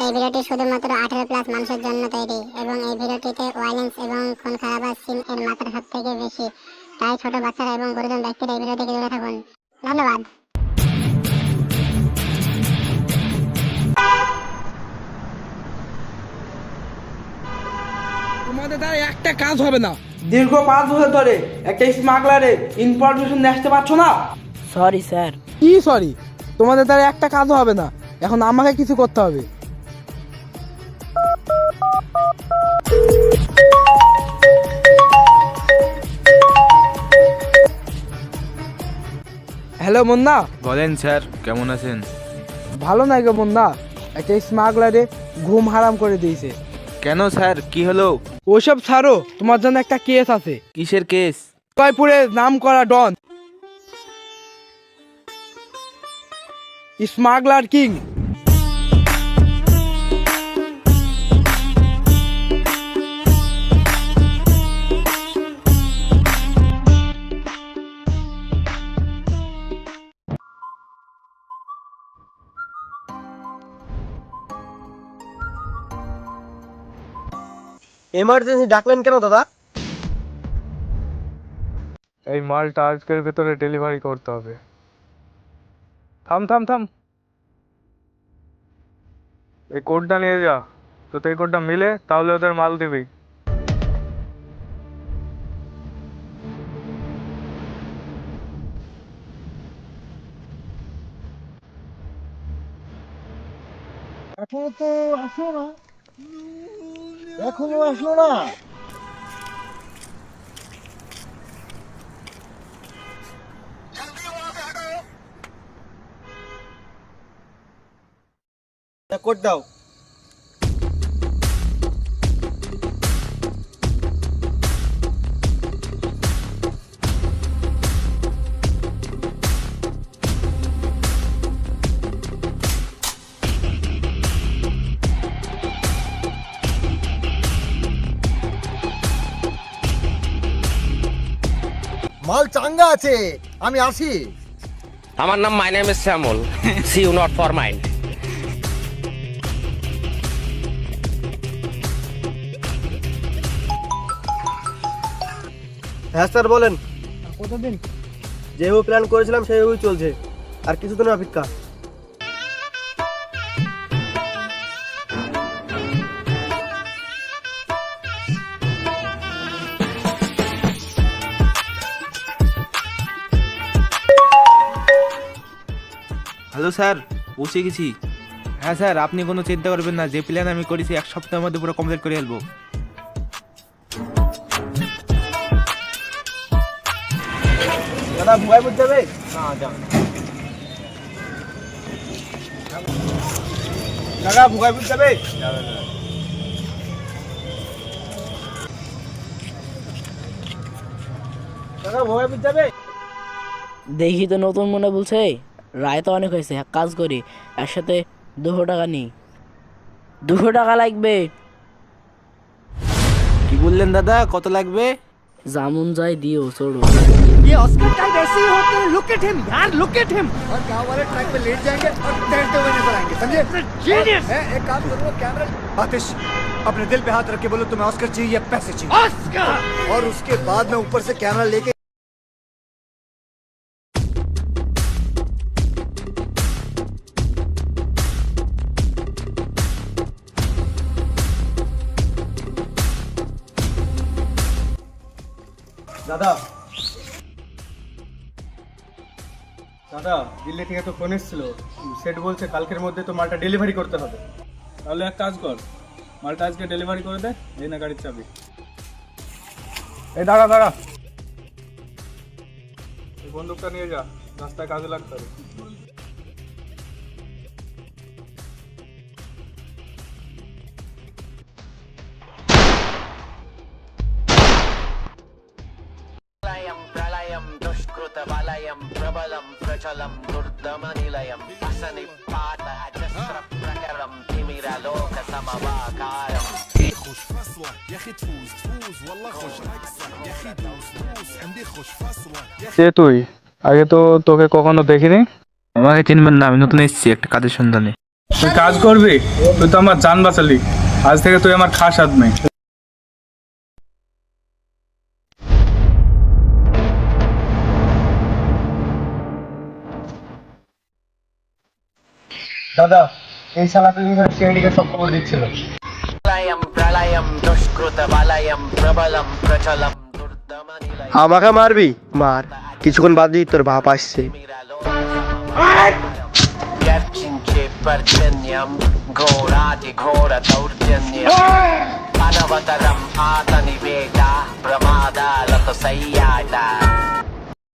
এই ভিডিওটি শুধুমাত্র 18+ মানুষের জন্য তৈরি এবং এই ভিডিওটিতে ভায়োলেন্স এবং খুন খারাপ সিন এর মাত্রা সবথেকে বেশি। তাই ছোট বাচ্চারা এবং গুরুজন ব্যক্তিরা এই ভিডিও থেকে দূরে থাকুন। ধন্যবাদ। তোমাদের দ্বারা একটা কাজ হবে না। দীর্ঘ 5 বছর ধরে একটা স্মাগলারে ইনফরমেশন আসতে পারছো না। Sorry sir. কি সরি? তোমাদের দ্বারা একটা কাজও হবে না, এখন আমাকে কিছু করতে হবে। হ্যালো মুন্না। বলেন স্যার, কেমন আছেন? ভালো নাই গো মুন্না, একটা স্মাগলারে ঘুম হারাম করে দিয়েছে। কেন স্যার, কি হলো? ওইসব ছাড়ো, তোমার জন্য একটা কেস আছে। কিসের কেস? জয়পুরের নাম করা ডন স্মাগলার কিং এমার্জেন্সি ডাকলেন কেন দাদা? এই মালটা আজকের ভেতরে ডেলিভারি করতে হবে। থাম থাম থাম, এই কোডটা নিয়ে যা। তো এই কোডটা মিলে তাহলে ওদের মাল দিবি। এখনো আসলো না। কোড দাও। মাল চাঙ্গা আছে, আমি আসি। আমার নাম my name is Shyamal. See you not for mind. হ্যাঁ স্যার বলেন। কতদিন? যেভাবে প্ল্যান করেছিলাম সেইভাবেই চলছে, আর কিছুদিনের অপেক্ষা। হ্যালো স্যার, পৌঁছে গেছি। হ্যাঁ স্যার, আপনি কোনো চিন্তা করবেন না, যে প্ল্যান আমি করেছি 1 সপ্তাহের মধ্যে পুরো কমপ্লিট করে ফেলবো। দাদা ভুয়াই বুঝতে হবে না, যাবে দাদা ভুয়াই বুঝতে হবে। দাদা ভুয়াই বুঝতে হবে। দেখি তো নতুন মনে বলছে। রায় তো অনেক হয়েছে, এক কাজ করি, একসাথে 200 টাকা নিই। 200 টাকা লাগবে। কি বললেন দাদা, কত লাগবে? জামুন যাই দিও, চড়ো। ये ऑस्कर टाइप ऐसे ही होते हैं। लुक एट हिम यार, लुक एट हिम। और गांव वाले ट्रैक पे लेट जाएंगे और तैरते हुए नजर आएंगे, समझे? जीनियस है। एक काम करो, कैमरा आतिश अपने दिल पे हाथ रख के बोलो तुम्हें ऑस्कर चाहिए या पैसे चाहिए। ऑस्कर। और उसके बाद मैं ऊपर से कैमरा लेके দাদা দাদা দিল্লি থেকে তো ফোন এসেছিল, সেট বলছে কালকের মধ্যে তো মালটা ডেলিভারি করতে হবে। তাহলে এক কাজ কর, মালটা আজকে ডেলিভারি করে দে। এই না গাড়ির চাবি। এই দাঁড়া দাঁড়া, এই বন্দুকটা নিয়ে যা, রাস্তায় কাজে লাগতে হবে। ప్రళయం దుష్కృత వలయం ప్రబలం ప్రచలం దుర్దమనిలయం అసని పాత అజస్ర ప్రకరం తిమిరలోక సమవాకారం. কে তুই? আগে তো তোকে কখনো দেখিনি। আমাকে চিনবেন না, আমি নতুন এসেছি একটা কাজের সন্ধানে। তুই কাজ করবি? তুই তো আমার জান বাঁচালি, আজ থেকে তুই আমার খাস আদমি। দাদা, এই শালা তো সিআইডিকে সব খবর দিচ্ছিল। আমাকে মারবি? মার, কিছুক্ষণ বাদ দিয়ে তোর বাপ আসছে। అనవతరం ఆతని వేట ప్రమాదాలతో సయ్యాట